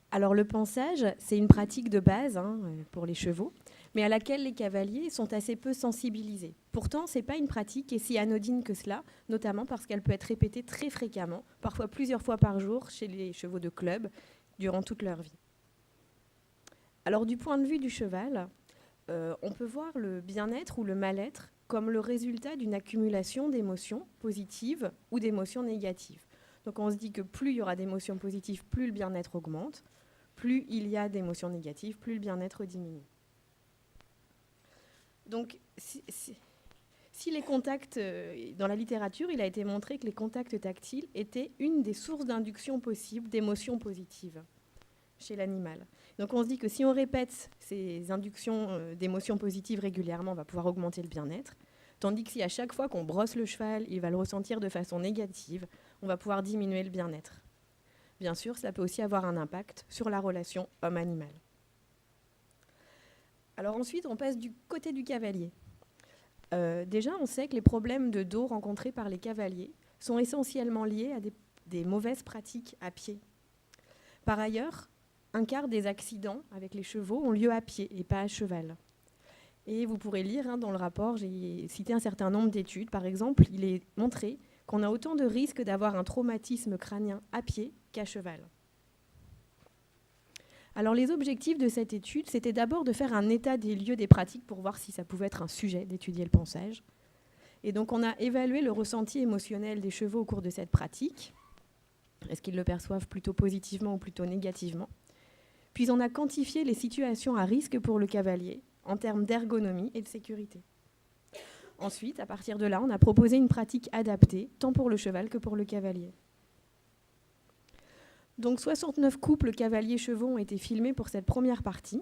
Alors le pansage, c'est une pratique de base pour les chevaux, mais à laquelle les cavaliers sont assez peu sensibilisés. Pourtant, ce n'est pas une pratique qui est si anodine que cela, notamment parce qu'elle peut être répétée très fréquemment, parfois plusieurs fois par jour chez les chevaux de club, durant toute leur vie. Alors du point de vue du cheval, on peut voir le bien-être ou le mal-être comme le résultat d'une accumulation d'émotions positives ou d'émotions négatives. Donc on se dit que plus il y aura d'émotions positives, plus le bien-être augmente. Plus il y a d'émotions négatives, plus le bien-être diminue. Donc, si les contacts, dans la littérature, il a été montré que les contacts tactiles étaient une des sources d'induction possible d'émotions positives chez l'animal. Donc on se dit que si on répète ces inductions d'émotions positives régulièrement, on va pouvoir augmenter le bien-être, tandis que si à chaque fois qu'on brosse le cheval, il va le ressentir de façon négative, on va pouvoir diminuer le bien-être. Bien sûr, cela peut aussi avoir un impact sur la relation homme-animal. Alors ensuite, on passe du côté du cavalier. Déjà, on sait que les problèmes de dos rencontrés par les cavaliers sont essentiellement liés à des mauvaises pratiques à pied. Par ailleurs, un quart des accidents avec les chevaux ont lieu à pied et pas à cheval. Et vous pourrez lire dans le rapport, j'ai cité un certain nombre d'études. Par exemple, il est montré qu'on a autant de risques d'avoir un traumatisme crânien à pied qu'à cheval. Alors les objectifs de cette étude, c'était d'abord de faire un état des lieux des pratiques pour voir si ça pouvait être un sujet d'étudier le pansage. Et donc on a évalué le ressenti émotionnel des chevaux au cours de cette pratique. Est-ce qu'ils le perçoivent plutôt positivement ou plutôt négativement? Puis on a quantifié les situations à risque pour le cavalier en termes d'ergonomie et de sécurité. Ensuite, à partir de là, on a proposé une pratique adaptée, tant pour le cheval que pour le cavalier. Donc 69 couples cavaliers-chevaux ont été filmés pour cette première partie.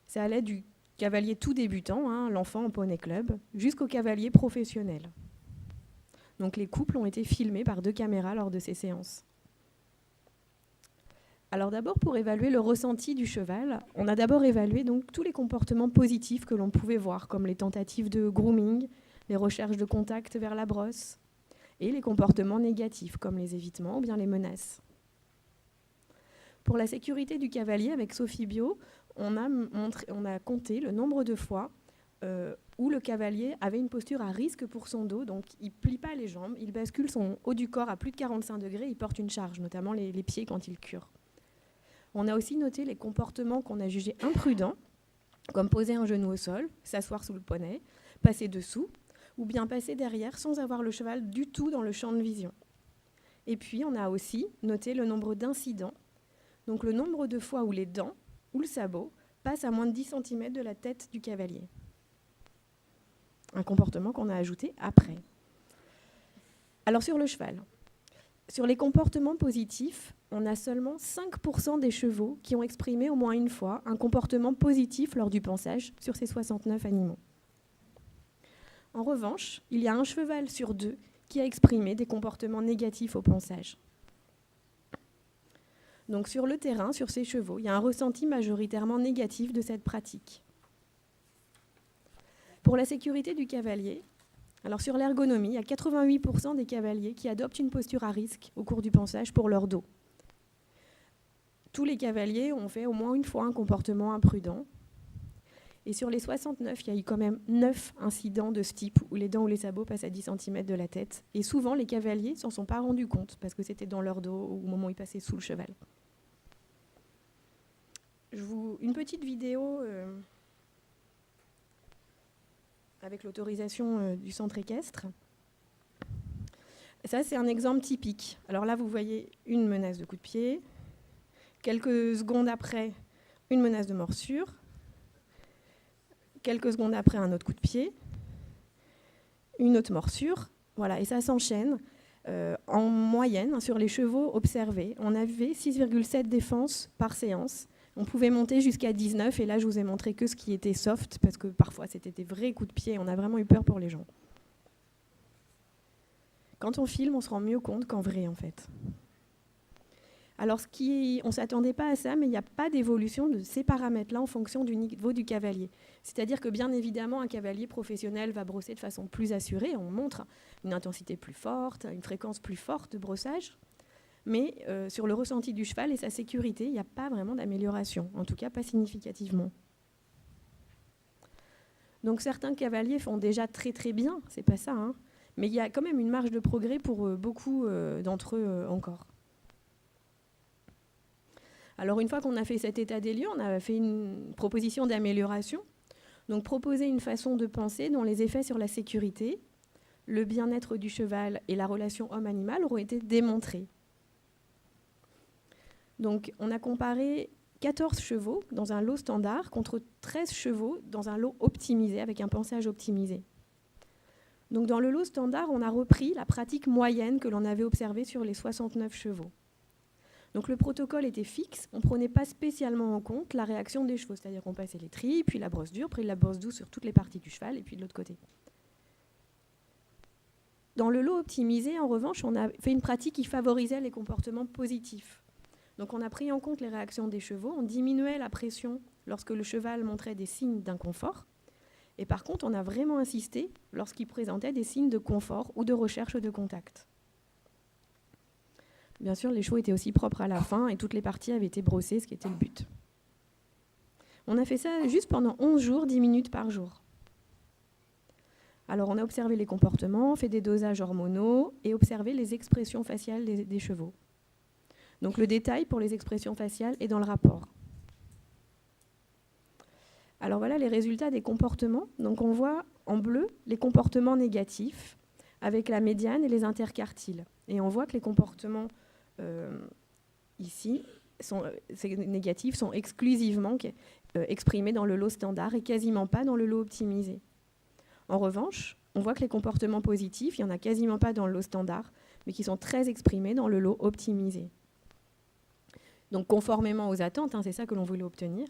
Ça allait du cavalier tout débutant, l'enfant en poney club, jusqu'au cavalier professionnel. Donc les couples ont été filmés par 2 caméras lors de ces séances. Alors d'abord, pour évaluer le ressenti du cheval, on a d'abord évalué donc tous les comportements positifs que l'on pouvait voir, comme les tentatives de grooming, les recherches de contact vers la brosse, et les comportements négatifs, comme les évitements ou bien les menaces. Pour la sécurité du cavalier, avec Sophie Bio, on a compté le nombre de fois où le cavalier avait une posture à risque pour son dos. Donc il ne plie pas les jambes, il bascule son haut du corps à plus de 45 degrés, il porte une charge, notamment les pieds quand il cure. On a aussi noté les comportements qu'on a jugés imprudents, comme poser un genou au sol, s'asseoir sous le poney, passer dessous, ou bien passer derrière sans avoir le cheval du tout dans le champ de vision. Et puis on a aussi noté le nombre d'incidents, donc le nombre de fois où les dents ou le sabot passent à moins de 10 cm de la tête du cavalier. Un comportement qu'on a ajouté après. Alors sur le cheval, sur les comportements positifs, on a seulement 5% des chevaux qui ont exprimé au moins une fois un comportement positif lors du pansage sur ces 69 animaux. En revanche, il y a un cheval sur 2 qui a exprimé des comportements négatifs au pansage. Donc sur le terrain, sur ces chevaux, il y a un ressenti majoritairement négatif de cette pratique. Pour la sécurité du cavalier, alors sur l'ergonomie, il y a 88% des cavaliers qui adoptent une posture à risque au cours du pansage pour leur dos. Tous les cavaliers ont fait au moins une fois un comportement imprudent. Et sur les 69, il y a eu quand même 9 incidents de ce type où les dents ou les sabots passent à 10 cm de la tête. Et souvent, les cavaliers ne s'en sont pas rendus compte parce que c'était dans leur dos au moment où ils passaient sous le cheval. Une petite vidéo avec l'autorisation du centre équestre. Ça, c'est un exemple typique. Alors là, vous voyez une menace de coup de pied. Quelques secondes après, une menace de morsure. Quelques secondes après, un autre coup de pied. Une autre morsure. Voilà, et ça s'enchaîne. En moyenne, sur les chevaux observés, on avait 6,7 défenses par séance. On pouvait monter jusqu'à 19, et là, je vous ai montré que ce qui était soft, parce que parfois, c'était des vrais coups de pied. On a vraiment eu peur pour les gens. Quand on filme, on se rend mieux compte qu'en vrai, en fait. Alors, on ne s'attendait pas à ça, mais il n'y a pas d'évolution de ces paramètres-là en fonction du niveau du cavalier. C'est-à-dire que, bien évidemment, un cavalier professionnel va brosser de façon plus assurée. On montre une intensité plus forte, une fréquence plus forte de brossage. Mais sur le ressenti du cheval et sa sécurité, il n'y a pas vraiment d'amélioration, en tout cas pas significativement. Donc certains cavaliers font déjà très très bien, c'est pas ça, hein, mais il y a quand même une marge de progrès pour beaucoup d'entre eux encore. Alors une fois qu'on a fait cet état des lieux, on a fait une proposition d'amélioration. Donc proposer une façon de penser dont les effets sur la sécurité, le bien-être du cheval et la relation homme-animal auront été démontrés. Donc on a comparé 14 chevaux dans un lot standard contre 13 chevaux dans un lot optimisé, avec un pensage optimisé. Donc dans le lot standard, on a repris la pratique moyenne que l'on avait observée sur les 69 chevaux. Donc le protocole était fixe, on ne prenait pas spécialement en compte la réaction des chevaux, c'est-à-dire qu'on passait les trilles, puis la brosse dure, puis la brosse douce sur toutes les parties du cheval, et puis de l'autre côté. Dans le lot optimisé, en revanche, on a fait une pratique qui favorisait les comportements positifs. Donc on a pris en compte les réactions des chevaux, on diminuait la pression lorsque le cheval montrait des signes d'inconfort, et par contre, on a vraiment insisté lorsqu'il présentait des signes de confort ou de recherche de contact. Bien sûr, les chevaux étaient aussi propres à la fin et toutes les parties avaient été brossées, ce qui était le but. On a fait ça juste pendant 11 jours, 10 minutes par jour. Alors, on a observé les comportements, fait des dosages hormonaux et observé les expressions faciales des chevaux. Donc, le détail pour les expressions faciales est dans le rapport. Alors, voilà les résultats des comportements. Donc, on voit en bleu les comportements négatifs avec la médiane et les interquartiles. Et on voit que les comportements ici, ces négatifs sont exclusivement exprimés dans le lot standard et quasiment pas dans le lot optimisé. En revanche, on voit que les comportements positifs, il n'y en a quasiment pas dans le lot standard, mais qui sont très exprimés dans le lot optimisé. Donc conformément aux attentes, c'est ça que l'on voulait obtenir,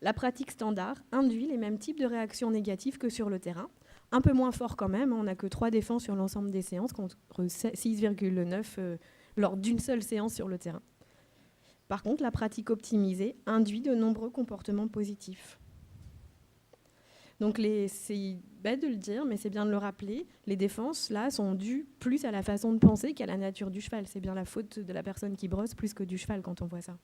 la pratique standard induit les mêmes types de réactions négatives que sur le terrain, un peu moins fort quand même, on n'a que 3 défenses sur l'ensemble des séances contre 6,9 lors d'une seule séance sur le terrain. Par contre, la pratique optimisée induit de nombreux comportements positifs. Donc c'est bête de le dire, mais c'est bien de le rappeler, les défenses là sont dues plus à la façon de penser qu'à la nature du cheval. C'est bien la faute de la personne qui brosse plus que du cheval quand on voit ça.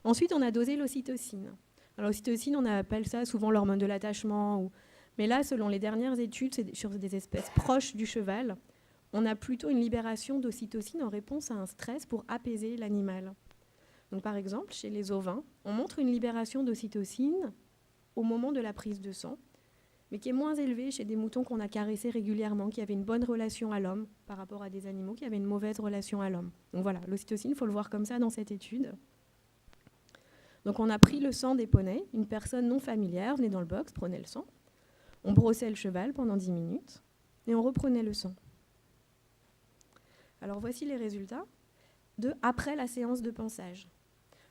Ensuite, on a dosé l'ocytocine. Alors l'ocytocine, on appelle ça souvent l'hormone de l'attachement, mais là, selon les dernières études, c'est sur des espèces proches du cheval, on a plutôt une libération d'ocytocine en réponse à un stress pour apaiser l'animal. Donc, par exemple, chez les ovins, on montre une libération d'ocytocine au moment de la prise de sang, mais qui est moins élevée chez des moutons qu'on a caressés régulièrement, qui avaient une bonne relation à l'homme par rapport à des animaux qui avaient une mauvaise relation à l'homme. Donc voilà, l'ocytocine, il faut le voir comme ça dans cette étude. Donc on a pris le sang des poneys, une personne non familière venait dans le box, prenait le sang, on brossait le cheval pendant 10 minutes et on reprenait le sang. Alors voici les résultats après la séance de pansage.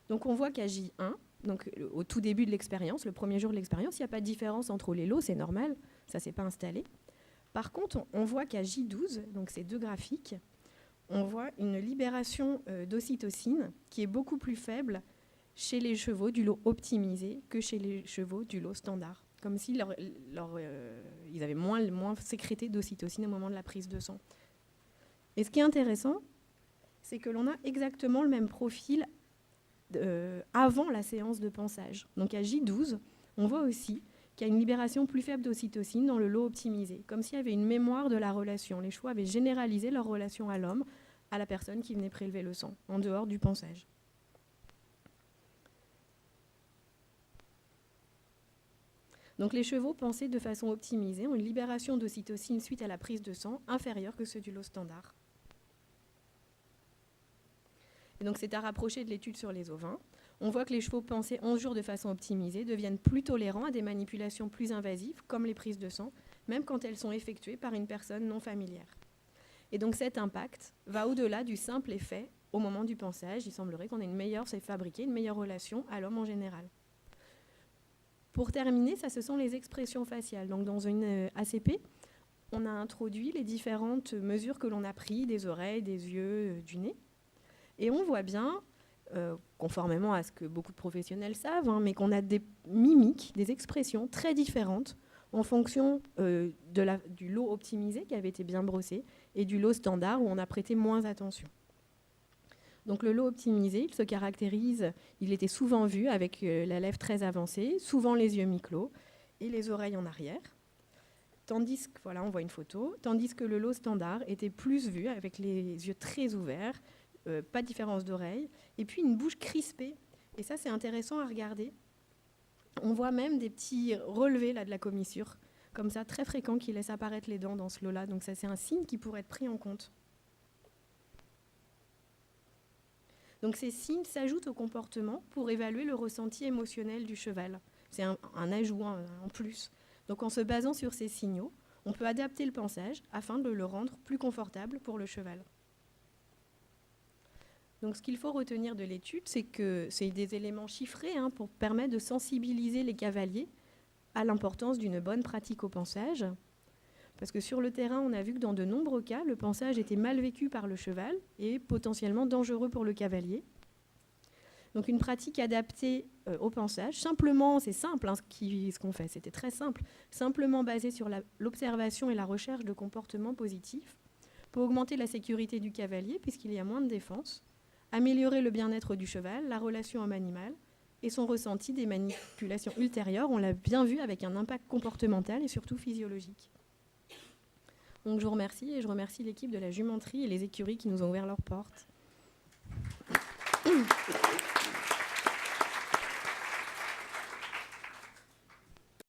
Donc on voit qu'à J1, donc au tout début de l'expérience, le premier jour de l'expérience, il n'y a pas de différence entre les lots, c'est normal, ça ne s'est pas installé. Par contre, on voit qu'à J12, donc ces deux graphiques, on voit une libération d'ocytocine qui est beaucoup plus faible chez les chevaux du lot optimisé que chez les chevaux du lot standard, comme si ils avaient moins sécrété d'ocytocine au moment de la prise de sang. Et ce qui est intéressant, c'est que l'on a exactement le même profil avant la séance de pansage. Donc à J12, on voit aussi qu'il y a une libération plus faible d'ocytocine dans le lot optimisé, comme s'il y avait une mémoire de la relation. Les chevaux avaient généralisé leur relation à l'homme, à la personne qui venait prélever le sang, en dehors du pansage. Donc les chevaux pensés de façon optimisée ont une libération d'ocytocine suite à la prise de sang inférieure que ceux du lot standard. Et donc c'est à rapprocher de l'étude sur les ovins. On voit que les chevaux pensés 11 jours de façon optimisée deviennent plus tolérants à des manipulations plus invasives, comme les prises de sang, même quand elles sont effectuées par une personne non familière. Et donc cet impact va au-delà du simple effet au moment du pansage. Il semblerait qu'on ait une meilleure relation à l'homme en général. Pour terminer, ça, ce sont les expressions faciales. Donc dans une ACP, on a introduit les différentes mesures que l'on a prises, des oreilles, des yeux, du nez. Et on voit bien, conformément à ce que beaucoup de professionnels savent, mais qu'on a des mimiques, des expressions très différentes en fonction du lot optimisé qui avait été bien brossé et du lot standard où on a prêté moins attention. Donc le lot optimisé, il se caractérise, il était souvent vu avec la lèvre très avancée, souvent les yeux mi-clos et les oreilles en arrière. Tandis que, voilà, on voit une photo, tandis que le lot standard était plus vu avec les yeux très ouverts, pas de différence d'oreille, et puis une bouche crispée. Et ça, c'est intéressant à regarder. On voit même des petits relevés là, de la commissure, comme ça, très fréquents, qui laissent apparaître les dents dans ce lot-là. Donc ça, c'est un signe qui pourrait être pris en compte. Donc ces signes s'ajoutent au comportement pour évaluer le ressenti émotionnel du cheval. C'est un ajout en plus. Donc en se basant sur ces signaux, on peut adapter le pansage afin de le rendre plus confortable pour le cheval. Donc ce qu'il faut retenir de l'étude, c'est que c'est des éléments chiffrés pour permettre de sensibiliser les cavaliers à l'importance d'une bonne pratique au pansage. Parce que sur le terrain, on a vu que dans de nombreux cas, le pansage était mal vécu par le cheval et potentiellement dangereux pour le cavalier. Donc une pratique adaptée au pansage, simplement, c'est simple ce qu'on fait, c'était très simple, simplement basé sur l'observation et la recherche de comportements positifs pour augmenter la sécurité du cavalier puisqu'il y a moins de défense, améliorer le bien-être du cheval, la relation homme-animal et son ressenti des manipulations ultérieures, on l'a bien vu avec un impact comportemental et surtout physiologique. Donc je vous remercie et je remercie l'équipe de la jumenterie et les écuries qui nous ont ouvert leurs portes.